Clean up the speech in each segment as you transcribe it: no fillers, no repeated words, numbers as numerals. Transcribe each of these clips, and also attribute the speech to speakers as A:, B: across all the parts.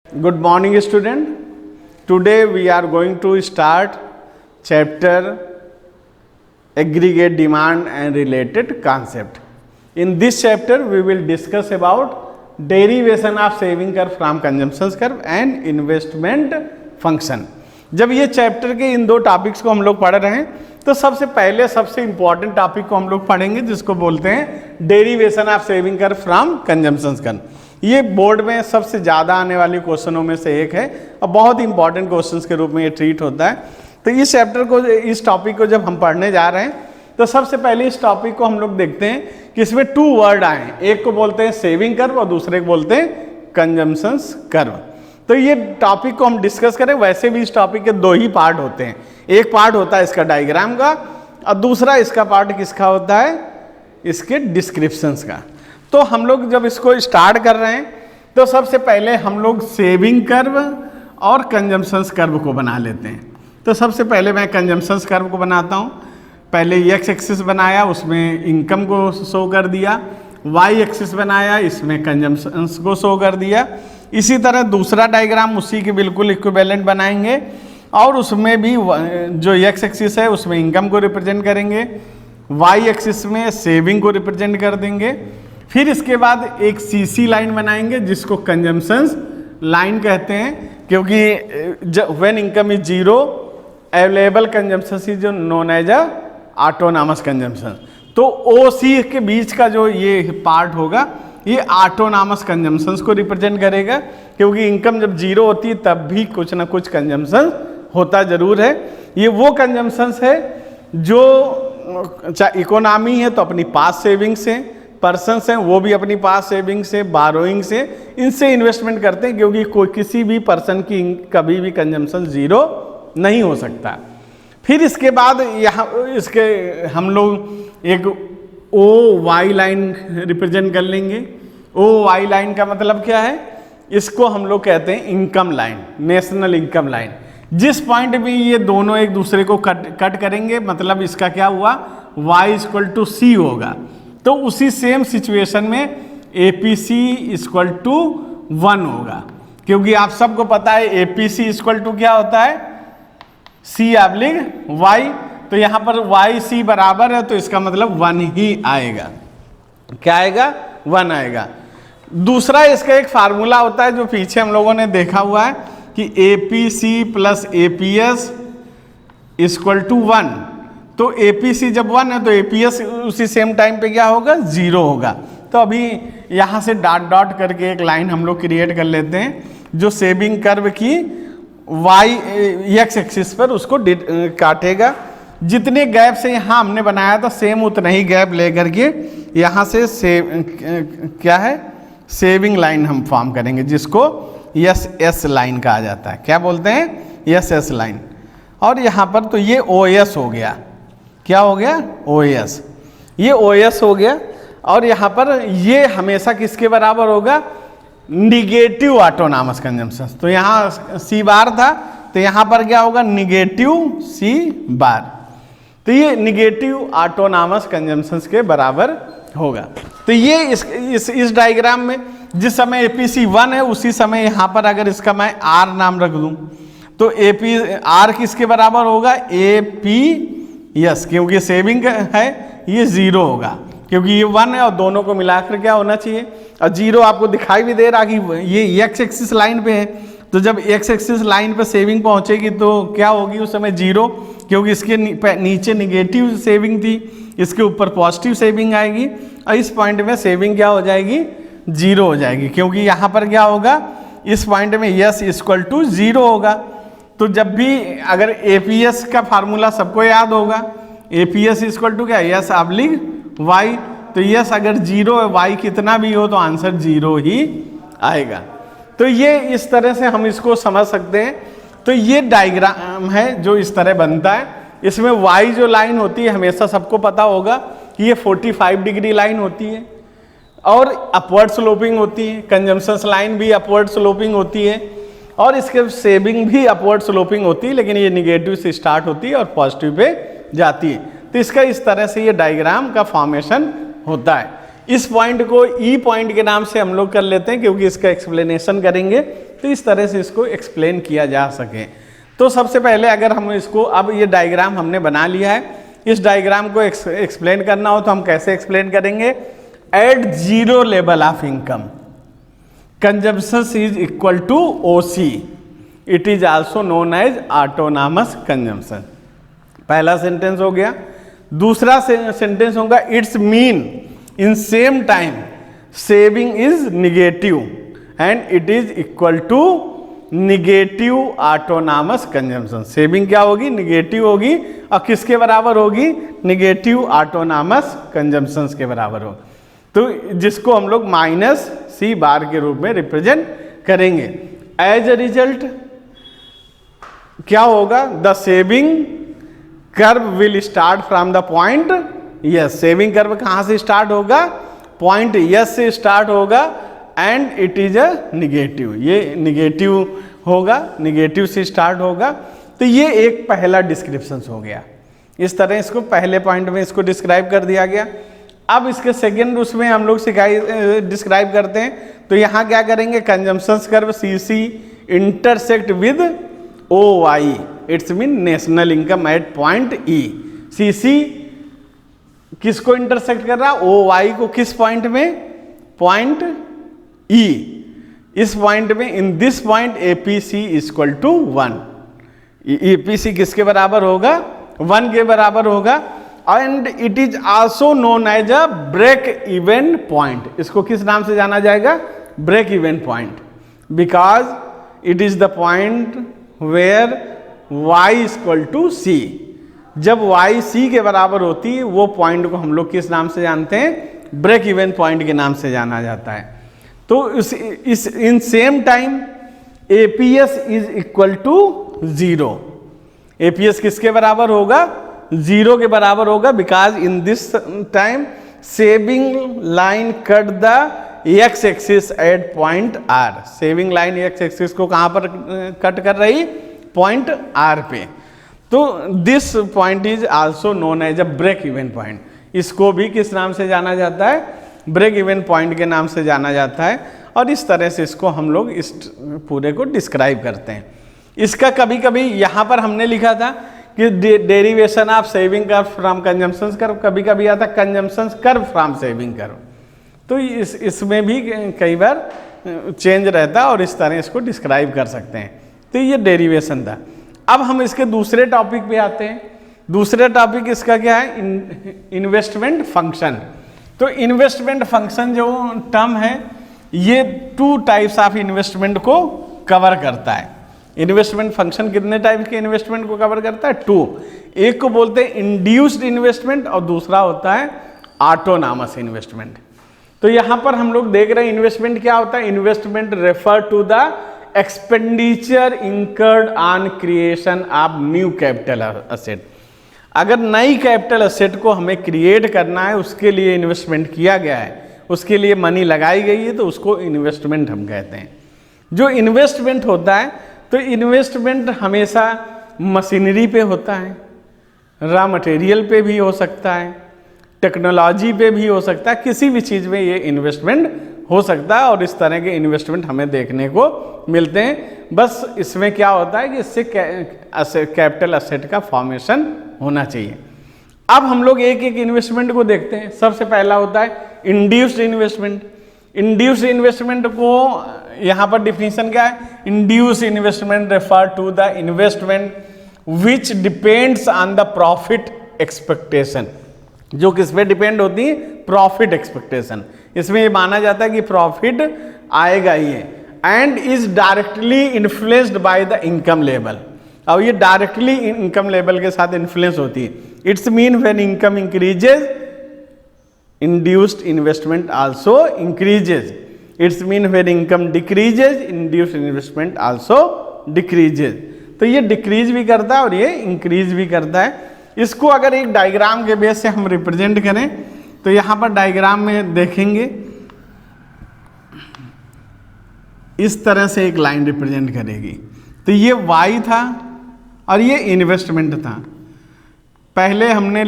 A: Good morning, student. Today we are going to start chapter aggregate demand and related concept. In this chapter we will discuss about derivation of saving curve from consumption curve and investment function. जब ये chapter के इन दो topics को हम लोग पढ़ रहे हैं तो सबसे पहले सबसे इंपॉर्टेंट टॉपिक को हम लोग पढ़ेंगे जिसको बोलते हैं derivation of saving curve from consumption curve. ये बोर्ड में सबसे ज़्यादा आने वाले क्वेश्चनों में से एक है और बहुत इंपॉर्टेंट क्वेश्चंस के रूप में ये ट्रीट होता है. तो इस चैप्टर को, इस टॉपिक को जब हम पढ़ने जा रहे हैं तो सबसे पहले इस टॉपिक को हम लोग देखते हैं कि इसमें टू वर्ड आए हैं. एक को बोलते हैं सेविंग कर्व और दूसरे को बोलते हैं कंजम्पशन कर्व. तो ये टॉपिक को हम डिस्कस करें. वैसे भी इस टॉपिक के दो ही पार्ट होते हैं. एक पार्ट होता है इसका डायग्राम का और दूसरा इसका पार्ट किसका होता है, इसके डिस्क्रिप्शंस का. तो हम लोग जब इसको स्टार्ट कर रहे हैं तो सबसे पहले हम लोग सेविंग कर्व और कंजम्पशन कर्व को बना लेते हैं. तो सबसे पहले मैं कंजम्पशन कर्व को बनाता हूँ. पहले एक्स एक्सिस बनाया, उसमें इनकम को शो कर दिया. वाई एक्सिस बनाया, इसमें कंजम्पशन को शो कर दिया. इसी तरह दूसरा डायग्राम उसी के बिल्कुल इक्विवेलेंट बनाएंगे और उसमें भी जो एक्स एक्सिस है उसमें इनकम को रिप्रेजेंट करेंगे, वाई एक्सिस में सेविंग को रिप्रेजेंट कर देंगे. फिर इसके बाद एक सीसी लाइन बनाएंगे जिसको कंजम्पशन लाइन कहते हैं, क्योंकि when income is zero available consumption is known as a autonomous consumption. तो ओ सी के बीच का जो ये पार्ट होगा ये ऑटोनॉमस कंजम्पशंस को रिप्रेजेंट करेगा, क्योंकि इनकम जब जीरो होती है तब भी कुछ ना कुछ कंजम्पशन होता जरूर है. ये वो कंजम्पशंस है जो चाहे इकोनॉमी है तो अपनी पास सेविंग से, पर्सन्स हैं वो भी अपनी पास सेविंग से, बारोइंग से, इनसे इन्वेस्टमेंट करते हैं, क्योंकि कोई किसी भी पर्सन की कभी भी कंजम्पशन जीरो नहीं हो सकता. फिर इसके बाद यहाँ इसके हम लोग एक ओ वाई लाइन रिप्रेजेंट कर लेंगे. ओ वाई लाइन का मतलब क्या है, इसको हम लोग कहते हैं income line, national income line. जिस पॉइंट भी ये दोनों एक दूसरे को कट करेंगे मतलब इसका क्या हुआ, y इक्वल टू सी होगा. तो उसी सेम सिचुएशन में APC इक्वल टू 1 होगा, क्योंकि आप सबको पता है APC इक्वल टू क्या होता है, C/Y. तो यहाँ पर YC बराबर है तो इसका मतलब 1 ही आएगा. क्या आएगा, 1 आएगा. दूसरा इसका एक फार्मूला होता है जो पीछे हम लोगों ने देखा हुआ है कि APC plus APS equal to 1. तो APC जब 1 है तो APS उसी सेम टाइम पे क्या होगा, 0 होगा. तो अभी यहाँ से डॉट डॉट करके एक लाइन हम लोग क्रिएट कर लेते हैं जो सेविंग कर्व की वाई एक्स एक्सिस पर उसको काटेगा. जितने गैप से यहाँ हमने बनाया था सेम उतना ही गैप लेकर के यहाँ से क्या है, सेविंग लाइन हम फॉर्म करेंगे जिसको एस लाइन कहा जाता है. क्या बोलते हैं, एस लाइन. और यहाँ पर तो ये OS हो गया. क्या हो गया, OS. ये OS हो गया. और यहाँ पर ये हमेशा किसके बराबर होगा, निगेटिव ऑटोनॉमस कंजम्पशन. तो यहाँ C बार था तो यहाँ पर क्या होगा, निगेटिव C बार. तो ये निगेटिव ऑटोनॉमस कंजम्पशन के बराबर होगा. तो ये इस डायग्राम में जिस समय APC 1 है उसी समय यहाँ पर अगर इसका मैं R नाम रख दूँ तो R किसके बराबर होगा, APS, क्योंकि सेविंग है ये 0 होगा, क्योंकि ये 1 है और दोनों को मिलाकर क्या होना चाहिए, और 0 आपको दिखाई भी दे रहा कि ये एक्स एक्सिस लाइन पे है. तो जब एक्स एक्सिस लाइन पे सेविंग पहुंचेगी तो क्या होगी उस समय 0, क्योंकि इसके नीचे निगेटिव सेविंग थी, इसके ऊपर पॉजिटिव सेविंग आएगी और इस पॉइंट में सेविंग क्या हो जाएगी, 0 हो जाएगी, क्योंकि यहाँ पर क्या होगा, इस पॉइंट में यस इक्वल टू 0 होगा. तो जब भी अगर APS का फार्मूला सबको याद होगा, APS इक्वल टू क्या, S/Y. तो यस अगर 0 है, Y कितना भी हो तो आंसर 0 ही आएगा. तो ये इस तरह से हम इसको समझ सकते हैं. तो ये डायग्राम है जो इस तरह बनता है. इसमें Y जो लाइन होती है हमेशा सबको पता होगा कि ये 45 डिग्री लाइन होती है और अपवर्ड स्लोपिंग होती है. कंजम्पशन लाइन भी अपवर्ड स्लोपिंग होती है और इसके सेविंग भी अपवर्ड स्लोपिंग होती है, लेकिन ये निगेटिव से स्टार्ट होती है और पॉजिटिव पे जाती है. तो इसका इस तरह से ये डायग्राम का फॉर्मेशन होता है. इस पॉइंट को ई पॉइंट के नाम से हम लोग कर लेते हैं क्योंकि इसका एक्सप्लेनेशन करेंगे तो इस तरह से इसको एक्सप्लेन किया जा सके। तो सबसे पहले अगर हम इसको, अब ये डायग्राम हमने बना लिया है, इस डायग्राम को एक्सप्लेन करना हो तो हम कैसे एक्सप्लेन करेंगे? At zero level of income consumption is equal to OC, it is also known as autonomous consumption. पहला सेंटेंस हो गया। दूसरा सेंटेंस होगा it's mean in same time saving is negative and it is equal to negative autonomous consumption. Saving क्या होगी? Negative होगी, और किसके बराबर होगी? निगेटिव ऑटोनॉमस कंजम्पशन के बराबर होगी। तो जिसको हम लोग माइनस सी बार के रूप में रिप्रेजेंट करेंगे। एज ए रिजल्ट क्या होगा? The saving curve will start from the point yes. Saving curve कहाँ से स्टार्ट होगा? पॉइंट यस से स्टार्ट होगा and it is a negative, ये निगेटिव होगा, निगेटिव से स्टार्ट होगा। तो ये एक पहला डिस्क्रिप्शन हो गया। इस तरह इसको पहले पॉइंट में इसको डिस्क्राइब कर दिया गया। अब इसके सेकेंड उसमें हम लोग डिस्क्राइब करते हैं। तो यहाँ क्या करेंगे? Consumption curve C C intersect with O Y, it's mean national income at point E. C C किसको इंटरसेक्ट कर रहा? ओ वाई को। किस पॉइंट में? Point E. इस पॉइंट में, in this point APC equal to 1। APC किसके बराबर होगा? 1 के बराबर होगा। And it is also known as a break even point. इसको किस नाम से जाना जाएगा? Break even point, because it is the point where y equal to C. जब y c के बराबर होती है, वो पॉइंट को हम लोग किस नाम से जानते हैं? ब्रेक इवन पॉइंट के नाम से जाना जाता है। तो इस in same time APS is equal to 0। APS किसके बराबर होगा? 0 के बराबर होगा, because in this time saving line cut the X axis at point R. Saving line X axis को कहाँ पर कट कर रही? पॉइंट आर पे। तो this point is also known as a break even point. इसको भी किस नाम से जाना जाता है? ब्रेक इवन पॉइंट के नाम से जाना जाता है। और इस तरह से इसको हम लोग इस पूरे को डिस्क्राइब करते हैं। इसका कभी कभी यहाँ पर हमने लिखा था कि derivation of saving curve from consumption curve, कभी कभी आता consumption curve from saving curve. तो इसमें भी कई बार चेंज रहता है और इस तरह इसको डिस्क्राइब कर सकते हैं। तो ये डेरिवेशन था। अब हम इसके दूसरे टॉपिक पे आते हैं। दूसरा टॉपिक इसका क्या है? Investment function. तो इन्वेस्टमेंट फंक्शन जो टर्म है, ये 2 टाइप्स ऑफ इन्वेस्टमेंट को कवर करता है। इन्वेस्टमेंट फंक्शन कितने टाइप के इन्वेस्टमेंट को कवर करता है? 2। एक को बोलते हैं इंड्यूस्ड इन्वेस्टमेंट और दूसरा होता है ऑटोनॉमस इन्वेस्टमेंट। तो यहाँ पर हम लोग देख रहे हैं इन्वेस्टमेंट क्या होता है? Investment refer to the expenditure incurred on creation of new capital asset. अगर नई कैपिटल असेट को हमें क्रिएट करना है, उसके लिए इन्वेस्टमेंट किया गया है, उसके लिए मनी लगाई गई है, तो उसको इन्वेस्टमेंट हम कहते हैं। जो इन्वेस्टमेंट होता है, तो इन्वेस्टमेंट हमेशा मशीनरी पे होता है, रॉ मटेरियल पे भी हो सकता है, टेक्नोलॉजी पे भी हो सकता है, किसी भी चीज़ में ये इन्वेस्टमेंट हो सकता है। और इस तरह के इन्वेस्टमेंट हमें देखने को मिलते हैं। बस इसमें क्या होता है कि इससे कैपिटल असेट का फॉर्मेशन होना चाहिए। अब हम लोग एक एक इन्वेस्टमेंट को देखते हैं। सबसे पहला होता है इंड्यूस्ड इन्वेस्टमेंट। इंड्यूस्ड इन्वेस्टमेंट को यहाँ पर डिफिनीशन क्या है? Induced investment refer to the investment which depends on the profit expectation. जो किस पे डिपेंड होती है? Profit expectation. इसमें ये माना जाता है कि प्रॉफिट आएगा ही है, and is directly influenced by the income level. अब ये डायरेक्टली इनकम लेवल के साथ इन्फ्लुएंस होती है। It's mean when income increases induced investment also increases. It's mean when income decreases induced investment also decreases. तो ये डिक्रीज भी करता है और ये इंक्रीज भी करता है। इसको अगर एक डायग्राम के बेस से हम रिप्रेजेंट करें, तो यहाँ पर डायग्राम में देखेंगे इस तरह से एक लाइन रिप्रेजेंट करेगी। तो ये y था और ये इन्वेस्टमेंट था। पहले हमने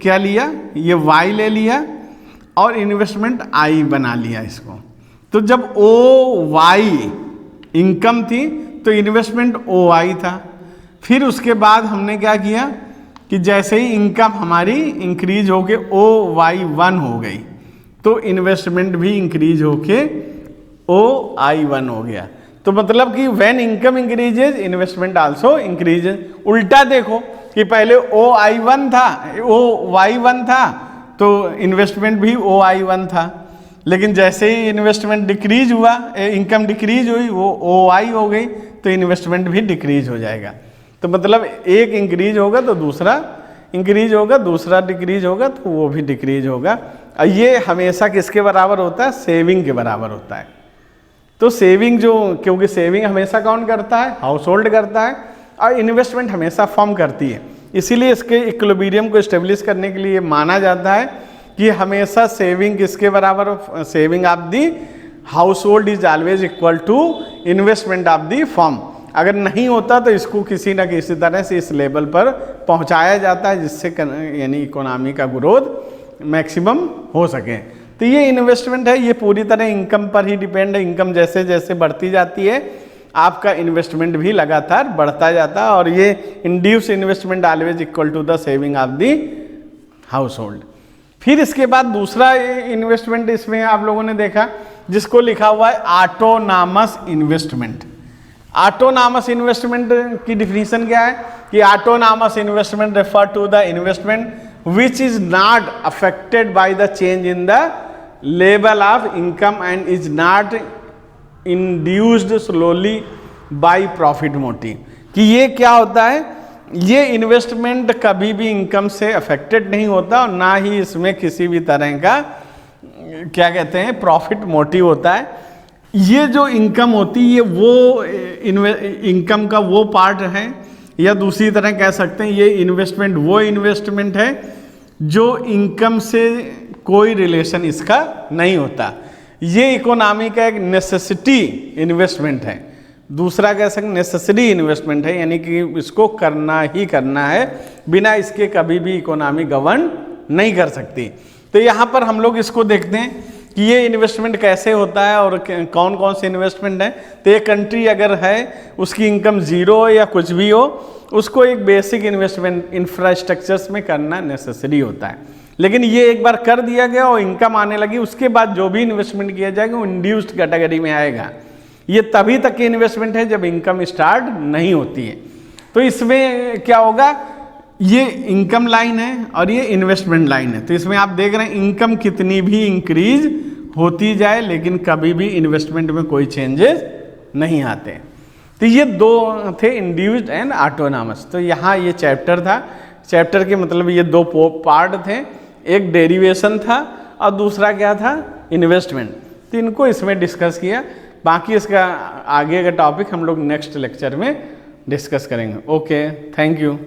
A: क्या लिया? ये y ले लिया और इन्वेस्टमेंट I बना लिया इसको। तो जब OY इनकम थी तो इन्वेस्टमेंट OI था। फिर उसके बाद हमने क्या किया कि जैसे ही इनकम हमारी इंक्रीज होके OY1 हो गई तो इन्वेस्टमेंट भी इंक्रीज होके OI1 हो गया। तो मतलब कि when income increases investment also increases. उल्टा देखो कि पहले OI1 था, OY1 था तो इन्वेस्टमेंट भी OI1 था, लेकिन जैसे ही इन्वेस्टमेंट डिक्रीज हुआ, इनकम डिक्रीज हुई, वो OI हो गई तो इन्वेस्टमेंट भी डिक्रीज हो जाएगा। तो मतलब एक इंक्रीज होगा तो दूसरा इंक्रीज होगा, दूसरा डिक्रीज होगा तो वो भी डिक्रीज होगा। और ये हमेशा किसके बराबर होता है? सेविंग के बराबर होता है। तो सेविंग जो, क्योंकि सेविंग हमेशा कौन करता है? हाउस होल्ड करता है, और इन्वेस्टमेंट हमेशा फर्म करती है। इसीलिए इसके इक्विलिब्रियम को इस्टेब्लिश करने के लिए माना जाता है कि हमेशा सेविंग किसके बराबर? Saving of the household is always equal to investment of the firm. अगर नहीं होता तो इसको किसी न किसी तरह से इस लेवल पर पहुंचाया जाता है जिससे यानी इकोनॉमी का ग्रोथ मैक्सिमम हो सके। तो ये इन्वेस्टमेंट है, ये पूरी तरह इनकम पर ही डिपेंड है। इनकम जैसे जैसे बढ़ती जाती है आपका इन्वेस्टमेंट भी लगातार बढ़ता जाता है, और ये induce investment always equal to the saving of the household. फिर इसके बाद दूसरा इन्वेस्टमेंट इसमें आप लोगों ने देखा जिसको लिखा हुआ है ऑटोनॉमस इन्वेस्टमेंट। ऑटोनॉमस इन्वेस्टमेंट की डिफिनीशन क्या है कि autonomous investment refer to the investment which is not affected by the change in the level of income and is not induced slowly by profit motive. कि ये क्या होता है? ये इन्वेस्टमेंट कभी भी इनकम से अफेक्टेड नहीं होता, और ना ही इसमें किसी भी तरह का क्या कहते हैं प्रॉफिट मोटिव होता है। ये जो इनकम होती है वो इनकम का वो पार्ट है, या दूसरी तरह कह सकते हैं ये इन्वेस्टमेंट वो इन्वेस्टमेंट है जो इनकम से कोई रिलेशन इसका नहीं होता। ये इकोनॉमी का एक नेसेसिटी इन्वेस्टमेंट है। दूसरा कह सकते नेसेसरी इन्वेस्टमेंट है, यानी कि इसको करना ही करना है, बिना इसके कभी भी इकोनॉमी गवर्न नहीं कर सकती। तो यहाँ पर हम लोग इसको देखते हैं कि ये इन्वेस्टमेंट कैसे होता है और कौन कौन से इन्वेस्टमेंट है। तो ये कंट्री अगर है उसकी इनकम जीरो हो या कुछ भी हो, उसको एक बेसिक इन्वेस्टमेंट इंफ्रास्ट्रक्चर्स में करना नेसेसरी होता है। लेकिन ये एक बार कर दिया गया और इनकम आने लगी, उसके बाद जो भी इन्वेस्टमेंट किया जाएगा वो इंड्यूस्ड कैटेगरी में आएगा। ये तभी तक की इन्वेस्टमेंट है जब इनकम स्टार्ट नहीं होती है। तो इसमें क्या होगा, ये इनकम लाइन है और ये इन्वेस्टमेंट लाइन है। तो इसमें आप देख रहे हैं इनकम कितनी भी इंक्रीज होती जाए लेकिन कभी भी इन्वेस्टमेंट में कोई चेंजेस नहीं आते। तो ये दो थे, इंड्यूस्ड एंड ऑटोनॉमस। तो यहाँ ये चैप्टर था। चैप्टर के मतलब ये दो पार्ट थे, एक डेरिवेशन था और दूसरा क्या था, इन्वेस्टमेंट। तो इनको इसमें डिस्कस किया। बाकी इसका आगे का टॉपिक हम लोग नेक्स्ट लेक्चर में डिस्कस करेंगे। Okay, thank you.